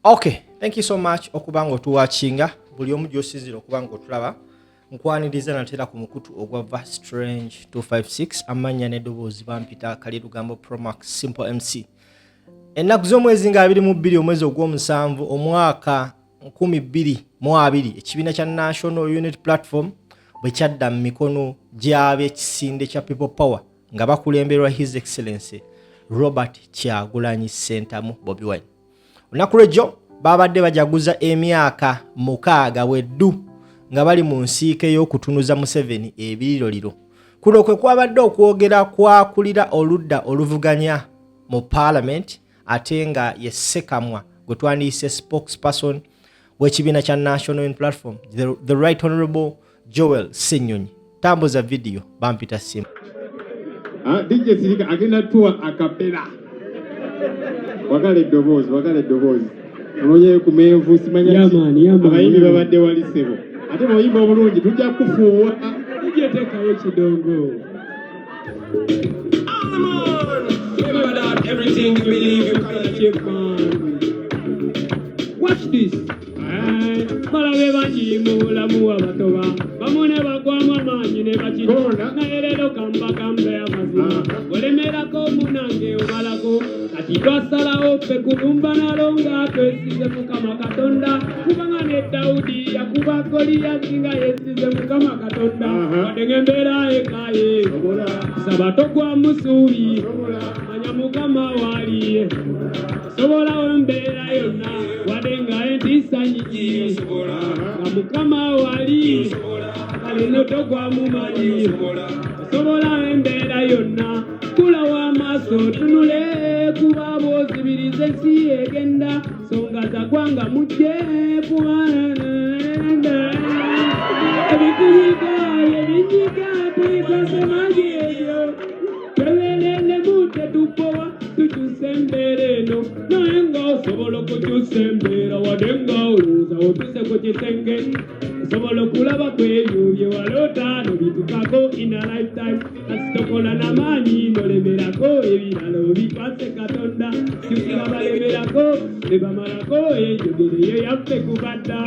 Okay, thank you so much okuba ng'otuwachinga buli omu gy'osinzira okuba ng'otulaba. Nkwaniriza natera ku mukutu ogwa Vast Strange 256 amannya n'eddoboozi bampita Kalirugambo Promax Simple MC. Ennaku z'omwezi nga 22 omwezi ogw'omusanvu omwaka 2020 ekibiina kya National Unity Platform bwe kyadda mu mikono gy'ab'ekisinde kya People Power nga bakulemberwa His Excellency Robert Kyagulanyi Ssentamu Bobi Wine. Olunaku lw'ejjo babadde bajaguza emyaka 6 weddu nga bali mu nsiike y'okutunuza Museveni ebiriroliro. Kuno kwe kwabadde okwogera kwakulira oludda oluvuganya mu Parliament ate nga ye Ssekamwa gwe twandiyise spokesperson w'ekibiina kya National Unity Platform, the Right Honourable Joel Ssenyonyi. Tambuza video bampita simu. DJ Sirika agenda tuwa akapera. Wakale dobozi. Onoye kumenvu simanya abayimbi babadde wali sebo. Ate bayimba obulungi tujja kufuuwa. DJ tekayo kidongo. Remember that everything you believe you can achieve, man. Watch this. Balabe bajimula muwa batoba bamone bagwama manyi ne bakirona naerero kamba kambe amazima olemera ko munange omalako kati twasalawo pe kulumba nalonga twesize mukama katonda kubanga ne Daudi yakuba Goliath nga yesize mukama katonda wadengembera ekaye sabato kwa musubi manya mukama wali sobola ombera yonna wadenga entisanyi na mukama wali alino togwa mumanyi sobola embera yonna kula wa maso tunule kuba bozibirize ensi egenda songa zagwanga mujje kuwananda ebikuyiga ebinyiga twikasemaji ebyo twelelele mute tupowa tukyusembereno nayenga osobola okukyusembera wadenga oluza otuse ku kisenge osobola okulaba kwebyo bye walota nobitukako in a lifetime kasitokola n'amaanyi nolemerako ebirala obikwase katonda kyukira balemerako ne bamalako enjogereyo yaffe kubadda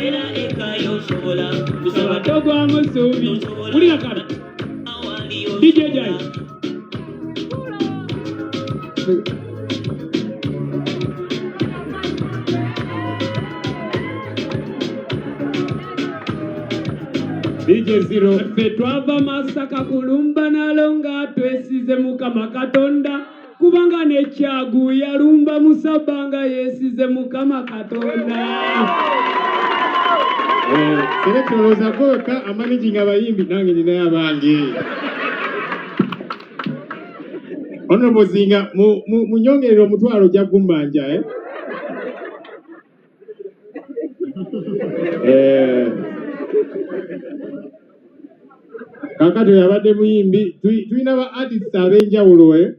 era ekayo osobola sabato gwa musuubi wulira kano DJ Jai DJ Zero ffe twava Masaka kulumba nalonga twesize mukama katonda kubanga ne Kyagu yalumba Musabanga yesize mukama katonda. Selectoroza goka amanaging abayimbi nange nina abange. Honorable Zinga munyongerero omutwalo gya gumbanja kakati yabadde muyimbi tulina ba artists ab'enjawulo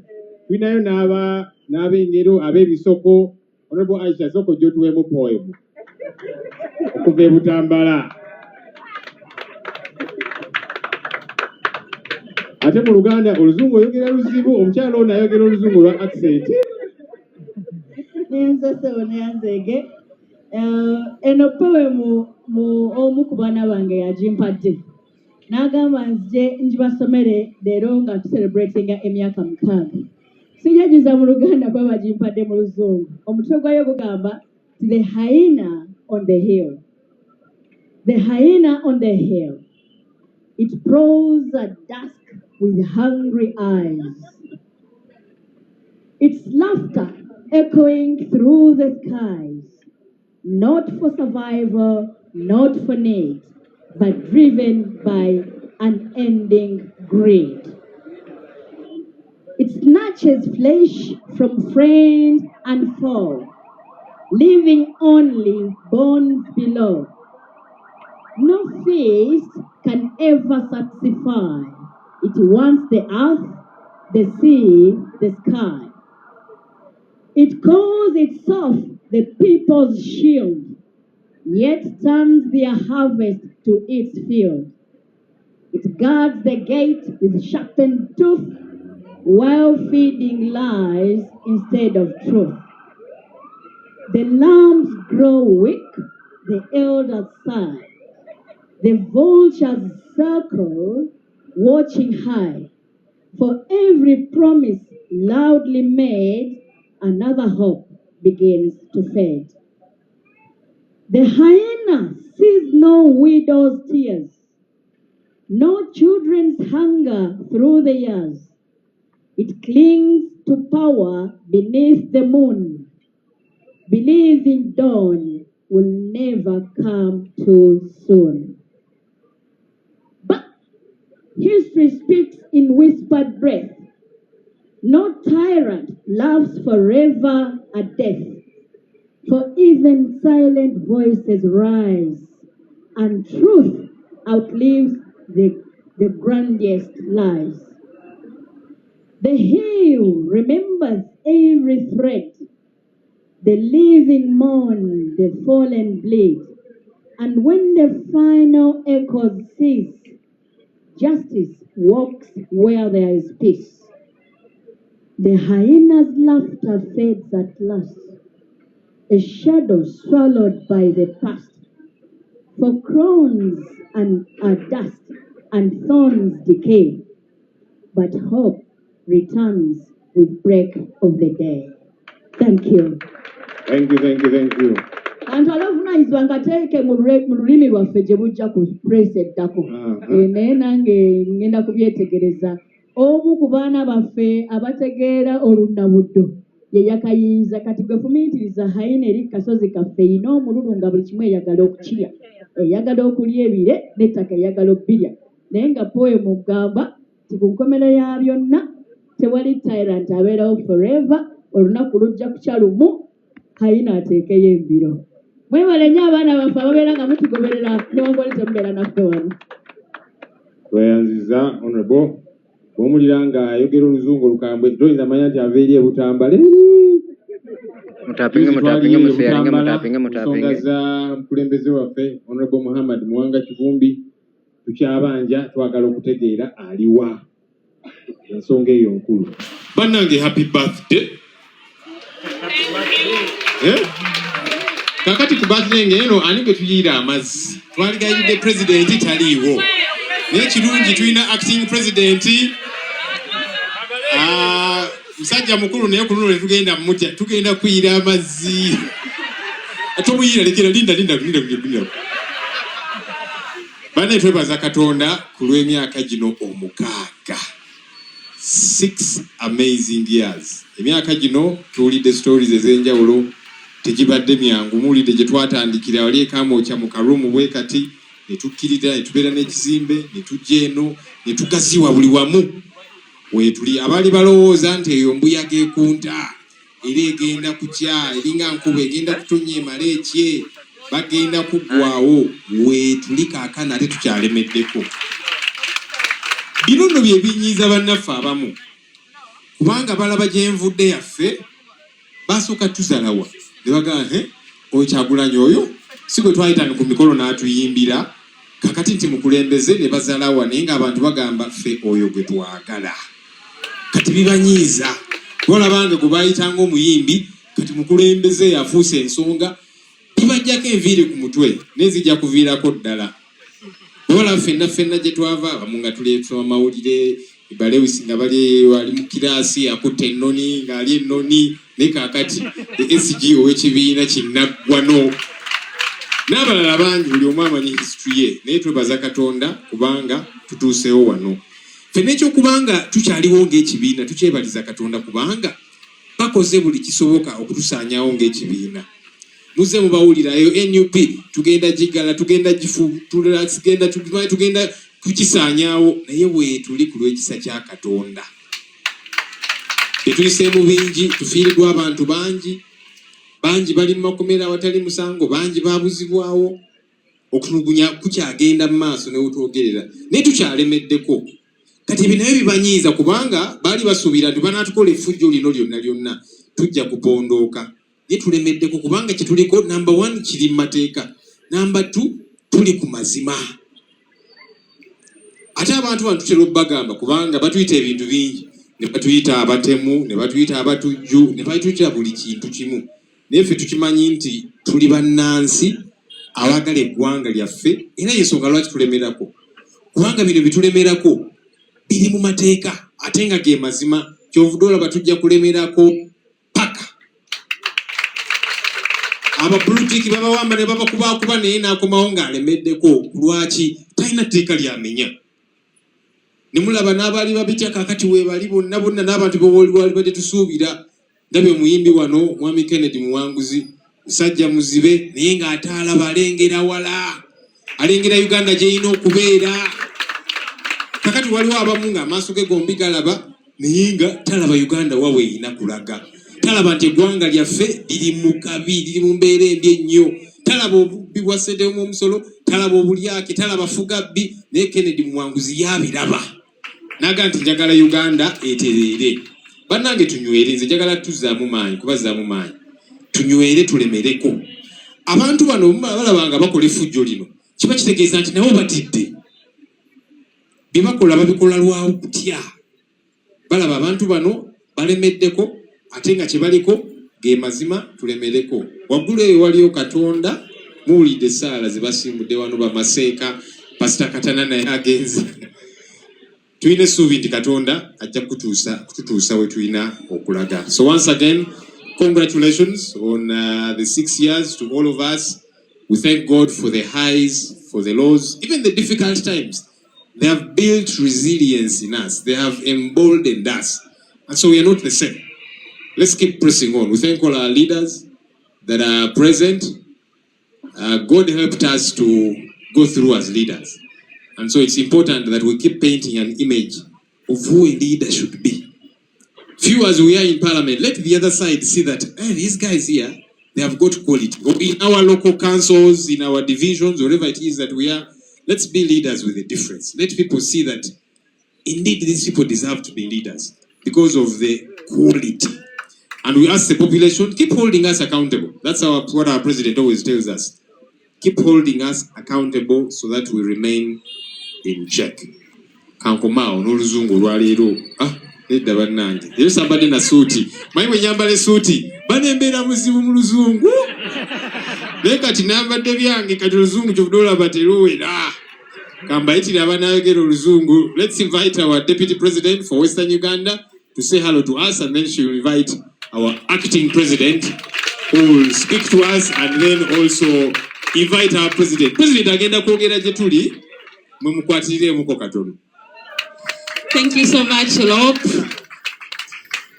tulinayo n'ab'engero ab'ebisoko. Honorable Aisha soko jjo tuweemu poem okuva e Butambala. Ate mu Luganda oluzungu oyogera luzibu, omukyala ono ayogera oluzungu lwa accent. Nenze yanzege eno poem omu ku baana bange yagimpadde n'agamba nze njibasomere leero nga tucelebratinga emyaka 6. Sijajuza mu Luganda kuba bagimpadde mu luzungu. Omutwe gwayo gugamba the hyena on the hill. The hyena on the hill. It prowls at dusk with hungry eyes. Its laughter echoing through the skies, not for survival, not for need, but driven by unending greed. It snatches flesh from friend and foe, leaving only bones below. No feast can ever satisfy. It wants the earth, the sea, the sky. It calls itself the people's shield, yet turns their harvest to its field. It guards the gate with sharpened tooth, while feeding lies instead of truth. The lambs grow weak, the elders sigh. The vultures circle, watching high. For every promise loudly made, another hope begins to fade. The hyena sees no widow's tears, no children's hunger through the years. It clings to power beneath the moon, believing dawn will never come too soon. But history speaks in whispered breath. No tyrant loves forever a death, for even silent voices rise, and truth outlives the grandest lies. The hill remembers every threat, the living mourn, the fallen bleed, and when the final echoes cease, justice walks where there is peace. The hyena's laughter fades at last, a shadow swallowed by the past. For crowns are dust and thorns decay, but hope returns with break of the day. Thank you. Thank you. Kantu alavunaanyizibwa ngateeke mu lulimi lwaffe gye bujja ku puresi eddako. Naye nange ngenda kubyetegereza. Omu ku baana baffe abategeera olunnabuddo ye yakayinza kati gwe fumiitiriza hayina eri kasozi kaffe erina omululu nga buli kimu eyagala okukirya. Eyagala okulya ebire n'ettaka eyagala obbirya. Naye nga poem ogamba ti ku nkomero ya byonna tewali tyrant abeerawo forever, olunaku lujja kukya lumu hayina ateekeyo embiro. Mwebale nnyo abaana baffe ababeera nga mutugoberera newankubadde temubeera naffe wano. Tweyanziza honorable bw'omulira nga ayogera oluzungu olukambwe toyinza manya nti ava eri ebutambale. Mutapinge. Ensonga za mukulembeze waffe honorable Muhammad Muwanga Kivumbi tukyabanja twagala okutegeera aliwa ensonga eyo nkulu. Bannange happy birthday. Kakati ku birthday ngeno ani gwe tuyiira amazzi twaligayidde president taliiwo naye kirungi tulina acting president musajja mukulu naye ku luno ne tugenda kuyiira amazzi tomuyira lekera linda bane twebaza Katonda ku lw'emyaka gino omukaaga 6 amazing years. Emyaka gino tuwulidde stories ez'enjawulo tegibadde myangu. Muwulidde gye twatandikira wali ekamokya mu karumu bwe kati ne tukkirira ne tubeera n'ekizimbe ne tujja eno ne tugaziwa buli wamu weetuli. Abaali balowooza nti eyo mbuyaga ekunta era egenda kukya eringa nkuba egenda kutonya emala ekye bagenda kuggwaawo weetuli kaakana ate tukyalemeddeko. Bino nno bye binyiiza bannaffe abamu kubanga balaba gyenvudde yaffe basooka tuzalawa ne bagamba oyo Kyagulanyi oyo si gwe twayitanga ku mikolo n'atuyimbira kakati nti mukulembeze ne bazalawa naye ng'abantu bagamba ffe oyo gwe twagala. Kati bibanyiiza olabanga gwe baayitanga omuyimbi kati mukulembeze yafuuse ensonga tubajjako enviiri ku mutwe nezijja kuviirako ddala. Wala ffenna gye twava abamu nga tuleesoma mawulire Balewisi nga bali wali mu kiraasi akutte ennoni ng'ali ennoni ne kaakati SG ow'ekibiina kinnaggwano n'abalala bangi buli omu amanyi history ye naye twebaza Katonda kubanga tutuuseewo wano. Ffenna ekyokubanga tukyaliwo ng'ekibiina tukyebaliza Katonda kubanga bakoze buli kisoboka okutusaanyaawo ng'ekibiina. Muze mubawulirayo NUP tugenda gigala tugenda gifuutula tugenda kukisaanyaawo naye weetuli ku lw'ekisa kya Katonda. Tetuyiseemu bingi tufiiriddwa abantu bangi bali mu makomera awatali musango bangi baabuzibwawo okutulugunya kukyagenda mu maaso ne wetwogerera naye tukyalemeddeko. Kati ebyo nabyo bibanyiiza kubanga baali basuubira nti banaatukola effujjo lino lyonna tujja kupondooka naye tulemeddeko kubanga kyetuliko number 1 kiri mu mateeka, number 2 tuli ku mazima. Ate abantu tutera obbagamba kubanga batuyita ebintu bingi ne batuyita abatemu ne batuyita abatujju ne batuyita buli kintu kimu naye ffe tukimanyi nti tuli bannansi abaagala eggwanga lyaffe era yensonga lwaki tulemerako kubanga bino bitulemerako biri mu mateeka ate nga ge mazima kyovudde olaba tujja kulemerako paka abapulutiki babawamba ne babakubakuba naye n'akomawo ng'alemeddeko lwaki talina tteeka lyamenya ne mulaba n'abaali babitya kaakati weebali bonna bonna n'abantu bewaliwali badde tusuubira ndabye omuyimbi wano mwami Kennedy Muwanguzi musajja muzibe naye ng'ate alaba alengera wala alengera Uganda gy'erina okubeera kakati waliwo abamu ng'amaaso ge gombi galaba naye nga talaba Uganda wawe erina kulaga talaba nti eggwanga lyaffe liri mu kabi liri mu mbeera embi ennyo talaba obubbi bwa ssente omusolo talaba obulyake talaba fugabbi naye Kennedy Muwanguzi yabiraba naga nti njagala Uganda etereere bannange tunywere nze njagala tuzzaamu maanyi kubazzaamu maanyi tunywere tulemereko abantu bano balabanga bakola effujjo lino kiba kitegeeza nti nabo batidde bye bakola babikola lwawo kutya balaba abantu bano balemeddeko ate nga kye baliko ge mazima tulemereko waggulu eyo waliyo Katonda muwulidde essaala ze basimbudde wano bamaseeka pasita Katana naye agenze tulina essuubi nti Katonda ajja kututuusa we tulina okulaga. So once again, congratulations on the 6 years to all of us. We thank God for the highs, for the lows, even the difficult times. They have built resilience in us. They have emboldened us. And so we are not the same. Let's keep pressing on. We thank all our leaders that are present. God helped us to go through as leaders. And so it's important that we keep painting an image of who a leader should be. Few as we are in parliament, let the other side see that these guys here, they have got quality. In our local councils, in our divisions, wherever it is that we are, let's be leaders with a difference. Let people see that indeed these people deserve to be leaders because of the quality. And we ask the population, keep holding us accountable. That's what our president always tells us. Keep holding us accountable so that we remain in check. Kankomao n'oluzungu olwaleero nedda bannange era sabadde na suuti manyi bwe nyambala essuuti banembeera muzibu mu luzungu naye kati nambadde byange kati oluzungu kyovudde olaba teruwera kambayitire abanayogera oluzungu. Let's invite our deputy president for Western Uganda to say hello to us, and then she will invite our acting president who will speak to us, and then also invite our president. President agenda kwogera gye tuli mumukwatiremu katono. Thank you so much, Lop.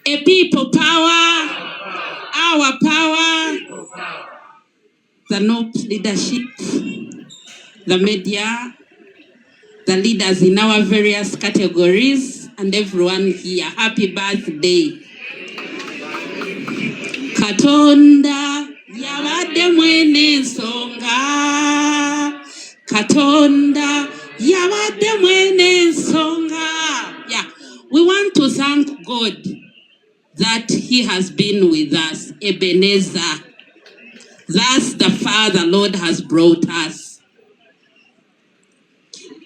A people power, our power, the NUP leadership, the media, the leaders in our various categories, and everyone here. Happy birthday. Katonda yabadde mwene ensonga. Katonda yabadde mwene ensonga. Yeah, we want to thank God that He has been with us, Ebenezer. That's the far the Lord has brought us.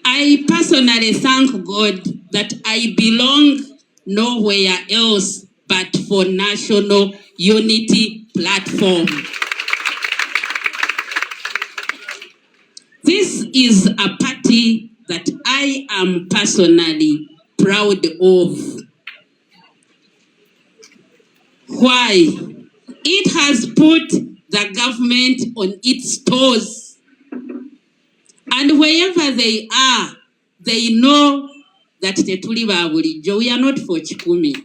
I personally thank God that I belong nowhere else but for National Unity Platform. This is a party that I am personally proud of. Why? It has put the government on its toes. And wherever they are, they know that tetuli ba bulijjo. We are not for Chikumi.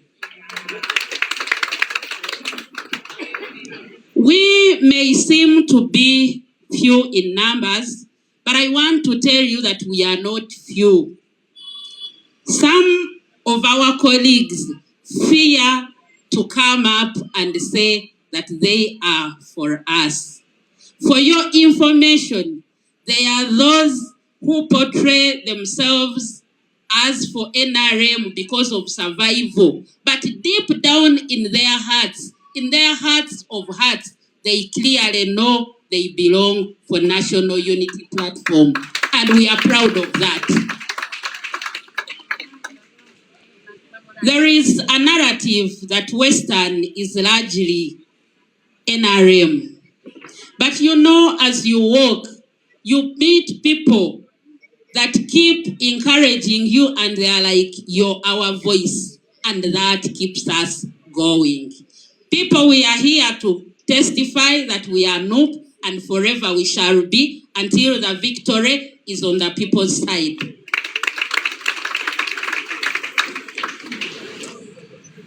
We may seem to be few in numbers, but I want to tell you that we are not few. Some of our colleagues fear to come up and say that they are for us. For your information, they are those who portray themselves as for NRM because of survival. But deep down in their hearts of hearts, they clearly know they belong for National Unity Platform. And we are proud of that. There is a narrative that Western is largely NRM. But you know, as you walk, you meet people that keep encouraging you, and they are like our voice, and that keeps us going. People, we are here to testify that we are NUP, and forever we shall be until the victory is on the people's side.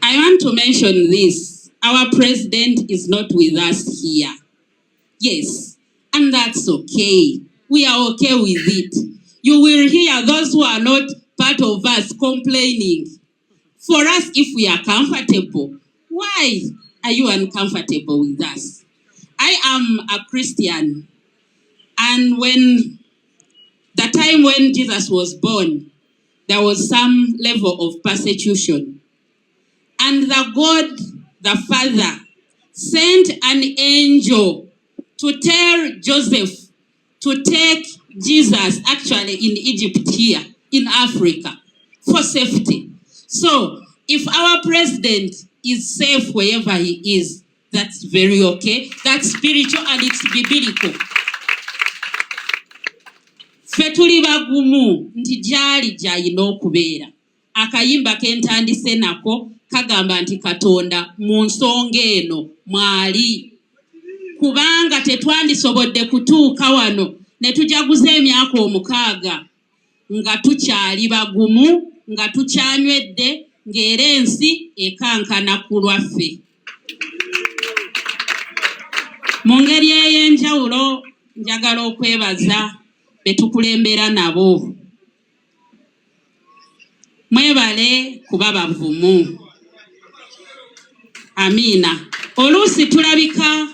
I want to mention this. Our president is not with us here. Yes, and that's okay. We are okay with it. You will hear those who are not part of us complaining. For us, if we are comfortable, why are you uncomfortable with us? I am a Christian, and when the time when Jesus was born, there was some level of persecution. And the God, the Father, sent an angel to tell Joseph to take Jesus, actually in Egypt here, in Africa, for safety. So, if our president is safe wherever he is, that's very okay. That's spiritual and it's biblical. Fetuli bagumu nti jali jayina okubeera. Akayimba kentandise nako kagamba nti Katonda mu nsonga eno mwali. Kubanga tetwandisobodde kutuuka wano ne tujaguza emyaka 6 nga tukyali bagumu, nga tukyanywedde, ng'era ensi ekankana ku lwaffe. Mu ngeri ey'enjawulo njagala okwebaza betukulembera nabo. Mwebale kuba bavumu. Amina. Oluusi tulabika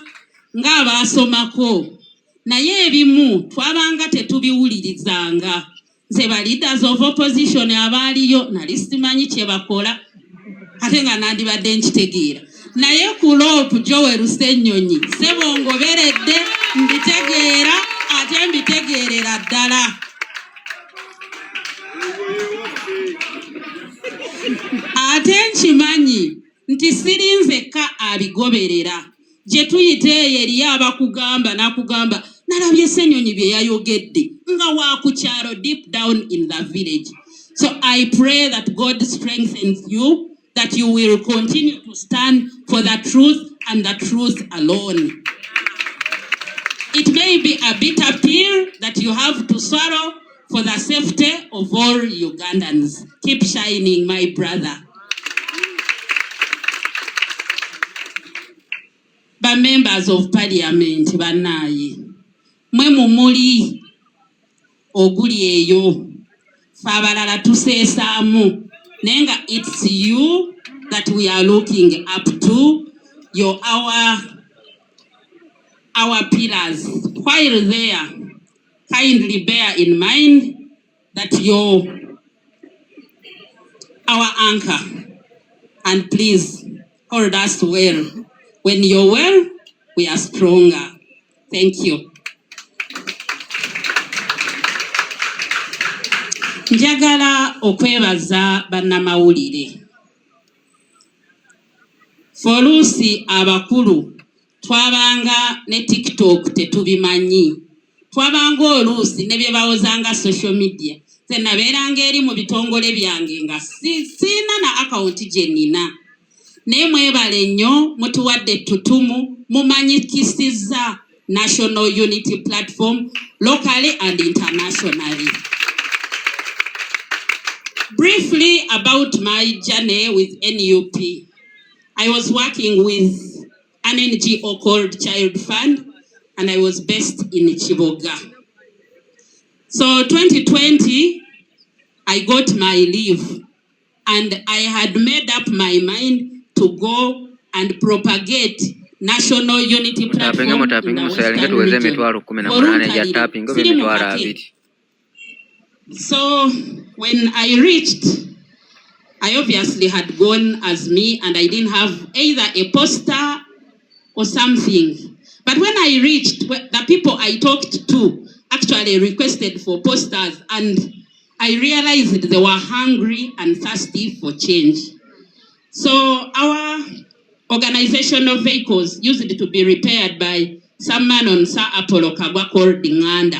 ng'abaasomako, naye ebimu twabanga tetubiwulirizanga. Nze ba leaders of opposition abaaliyo nali simanyi kye bakola, ate nga nandibadde nkitegeera. Naye ku Lopu Joel Ssenyonyi sebo ngoberedde mbitegeera ate mbitegeerera ddala. Ate nkimanyi nti sirinzekka abigoberera. Gye tuyite eri abakugamba nakugamba nalabye Ssenyonyi bye yayogedde nga wa ku kyalo deep down in the village. So I pray that God strengthens you, that you will continue to stand for the truth and the truth alone. It may be a bitter pill that you have to swallow for the safety of all Ugandans. Keep shining, my brother. Ba members of parliament banaye, mwe mumuli oguli eyo fabalala tuseesaamu, nenga it's you that we are looking up to. You're our pillars. While there, kindly bear in mind that you're our anchor, and please hold us well. When you're well, we are stronger. Thank you. Njagala okwebaza bannamawulire. Folusi abakulu twabanga ne TikTok tetubimanyi. Twabanga oluusi ne bye bawozanga social media. Ze nabeeranga eri mu bitongole byange nga siina na account gye nina. Ne mwebale nnyo mutuwadde ettutumu mumanyikisizza National Unity Platform locally and internationally. Briefly about my journey with NUP. I was working with an NGO called Child Fund, and I was based in Chiboga. So 2020, I got my leave, and I had made up my mind to go and propagate National Unity Platform in the Western region. So when I reached, I obviously had gone as me, and I didn't have either a poster or something. But when I reached, the people I talked to actually requested for posters, and I realized they were hungry and thirsty for change. So our organizational vehicles used to be repaired by some man on Sir Apollo Kagwa called Uganda.